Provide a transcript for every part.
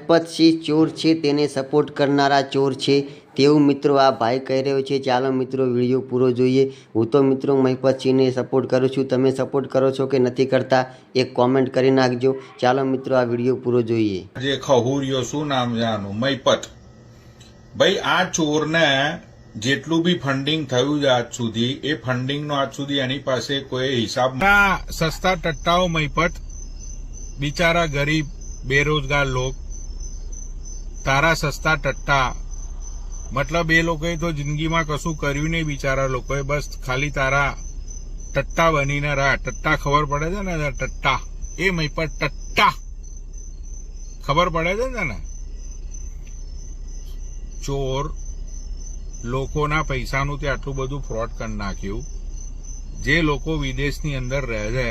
મહિપતસિંહ ચોર છે, તેને સપોર્ટ કરનારા ચોર છે તેવું મિત્રો આ ભાઈ કહી રહ્યો છે। ચાલો મિત્રો વિડીયો પૂરો જોઈએ। હું તો મિત્રો મહિપતસિંહને સપોર્ટ કરું છું, તમે સપોર્ટ કરો છો કે નથી કરતા એક કોમેન્ટ કરી નાખજો। ચાલો મિત્રો આ વિડીયો પૂરો જોઈએ। જે ખહુરિયો શું નામ છે આનું, મહિપત ભાઈ, આ ચોરને જેટલું બી ફંડિંગ થયું છે આજ સુધી, એ ફંડિંગનો આજ સુધી એની પાસે કોઈ હિસાબ। સસ્તા ટટ્ટાઓ મહિપત, બિચારા ગરીબ બેરોજગાર લોક, તારા સસ્તા ટટ્ટા, મતલબ એ લોકોએ તો જિંદગીમાં કશું કર્યું નહીં બિચારા લોકોએ, બસ ખાલી તારા ટટ્ટા બનીને રહ્યા। ટટ્ટા ખબર પડે છે ને, ટટ્ટા એ મહિપત ટટ્ટા ખબર પડે છે ને તને? ચોર લોકોના પૈસાનું તે આટલું બધું ફ્રોડ કરી નાખ્યું। જે લોકો વિદેશની અંદર રહે છે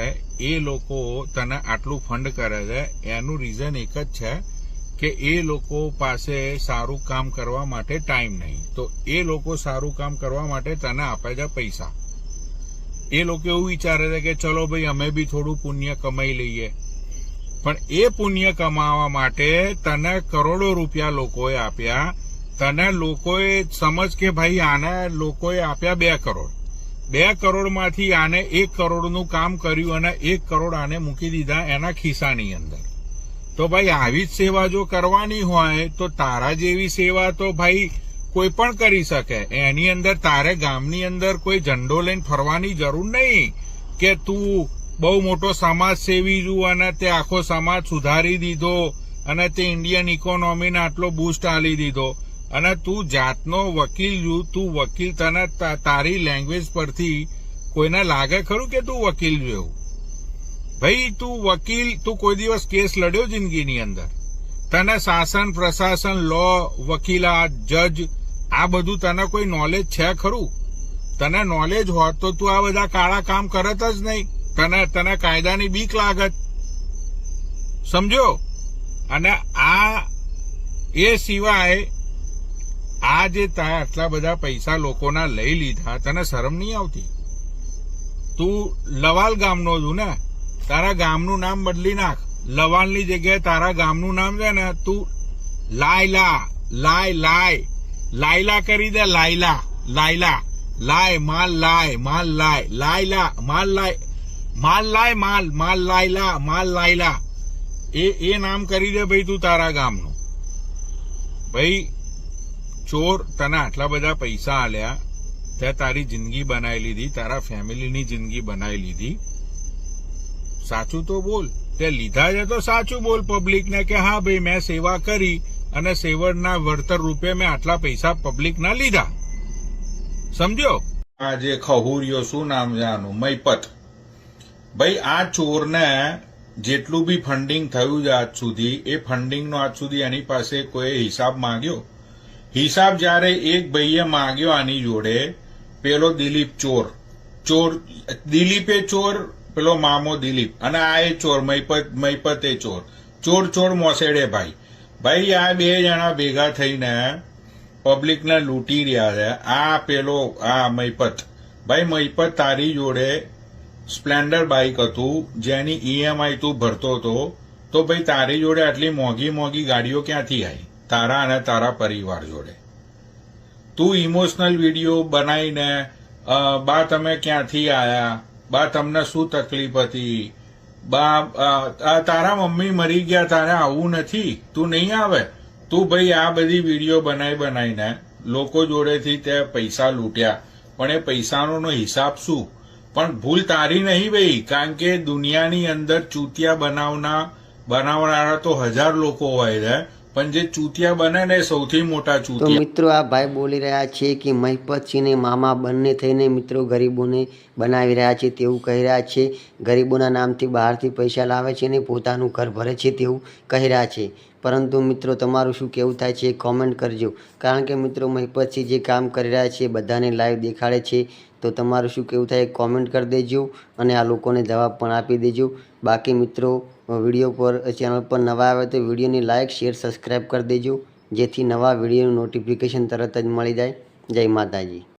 એ લોકો તને આટલું ફંડ કરે છે, એનું રીઝન એક જ છે કે એ લોકો પાસે સારું કામ કરવા માટે ટાઈમ નહીં, તો એ લોકો સારું કામ કરવા માટે તને આપે છે પૈસા। એ લોકો એવું વિચારે છે કે ચલો ભાઈ અમે બી થોડું પુણ્ય કમાઈ લઈએ, પણ એ પુણ્ય કમાવા માટે તને કરોડો રૂપિયા લોકોએ આપ્યા। તને લોકોએ સમજ કે ભાઈ આને લોકોએ આપ્યા 2 કરોડ, 2 કરોડમાંથી આને 1 કરોડનું કામ કર્યું અને 1 કરોડ આને મૂકી દીધા એના ખિસ્સાની અંદર। તો ભાઈ આવી જ સેવા જો કરવાની હોય તો તારા જેવી સેવા તો ભાઈ કોઈ પણ કરી શકે। એની અંદર તારે ગામની અંદર કોઈ ઝંડો લઈને ફરવાની જરૂર નહીં કે તું બહુ મોટો સમાજ સેવી છું અને તે આખો સમાજ સુધારી દીધો અને તે ઇન્ડિયન ઇકોનોમીને આટલો બૂસ્ટ આલી દીધો અને તું જાતનો વકીલ છું। તું વકીલ, તને તારી લેંગ્વેજ પરથી કોઈને લાગે ખરું કે તું વકીલ જેવું? ભાઈ તું વકીલ, તું કોઈ દિવસ કેસ લડ્યો જિંદગીની અંદર? તને શાસન, પ્રશાસન, લો, વકીલાત, જજ આ બધું તને કોઈ નોલેજ છે ખરું? તને નોલેજ હોત તો તું આ બધા કાળા કામ કરત જ નહીં। તને કાયદાની બીક લાગત, સમજો? અને આ એ સિવાય આ જે આટલા બધા પૈસા લોકોના લઈ લીધા, તને શરમ નહીં આવતી? તું લવાલ ગામનો છું ને, તારા ગામનું નામ બદલી નાખ। લવાલની જગ્યાએ તારા ગામનું નામ છે ને, તું લાયલા કરી દે। લાયલા લાય, માલ લાય, માલ લાય, લાયલા માલ લાય, માલ લાયલા એ નામ કરી દે ભાઈ તું તારા ગામનું। ભાઈ ચોર, તને આટલા બધા પૈસા આલ્યા, તે તારી જિંદગી બનાવી લીધી, તારા ફેમિલીની જિંદગી બનાવી લીધી। સાચું તો બોલ, તે લીધા છે તો સાચું બોલ પબ્લિકને કે હા ભાઈ મેં સેવા કરી અને સેવરના વળતર રૂપે મેં આટલા પૈસા પબ્લિકના લીધા, સમજ્યો? આ જે ખહુરિયો શું નામ છે આનું, મહિપત ભાઈ, આ ચોરને જેટલું બી ફંડિંગ થયું છે આજ સુધી, એ ફંડિંગનો આજ સુધી એની પાસે કોઈ હિસાબ માંગ્યો? હિસાબ જયારે એક ભાઈએ માંગ્યો આની જોડે, પેલો દિલીપ ચોર, દિલીપે ચોર, પેલો મામો દિલીપ, અને આ એ ચોર મહિપતે ચોર મોસેડે ભાઈ આ 2 જણા ભેગા થઈને પબ્લિકને લૂંટી રહ્યા છે। આ પેલો આ મહિપત, ભાઈ મહિપત તારી જોડે સ્પ્લેન્ડર બાઇક હતું જેની ઈએમઆઈ તું ભરતો હતો, તો ભાઈ તારી જોડે આટલી મોંઘી ગાડીઓ ક્યાંથી આવી તારા અને તારા પરિવાર જોડે? તું ઇમોશનલ વિડીયો બનાવીને બા તમે ક્યાંથી આયા, બા તમને શું તકલીફ હતી, બા તારા મમ્મી મરી ગયા, તારે આવું નથી, તું નહીં આવે? તું ભાઈ આ બધી વિડીયો બનાવીને લોકો જોડેથી તે પૈસા લૂંટ્યા, પણ એ પૈસાનો હિસાબ શું? પણ ભૂલ તારી નહીં ભાઈ, કારણ કે દુનિયાની અંદર ચૂતિયા બનાવનારા તો 1000 લોકો હોય છે, પણ જે ચૂતિયા બને ને સૌથી મોટા ચૂતિયા। તો મિત્રો આ ભાઈ બોલી રહ્યા છે કે મહિપતસિંહ ને મામા બંને થઈને મિત્રો ગરીબોને બનાવી રહ્યા છે તેવું કહી રહ્યા છે। ગરીબોના નામથી બહારથી પૈસા લાવે છે ને પોતાનું ઘર ભરે છે તેવું કહી રહ્યા છે। પરંતુ મિત્રો તમારું શું કહેવું થાય છે કોમેન્ટ કરજો, કારણ કે મિત્રો મહિપતસિંહ જે કામ કરી રહ્યા છે બધાને લાઈવ દેખાડે છે। તો તમારું શું કહેવું થાય કોમેન્ટ કરી દેજો અને આ લોકોને જવાબ પણ આપી દેજો। બાકી મિત્રો વિડીયો પર ચેનલ પર નવા આવે તો વિડીયોની લાઇક, શેર, સબસ્ક્રાઈબ કરી દેજો, જેથી નવા વિડીયોનું નોટિફિકેશન તરત જ મળી જાય। જય માતાજી।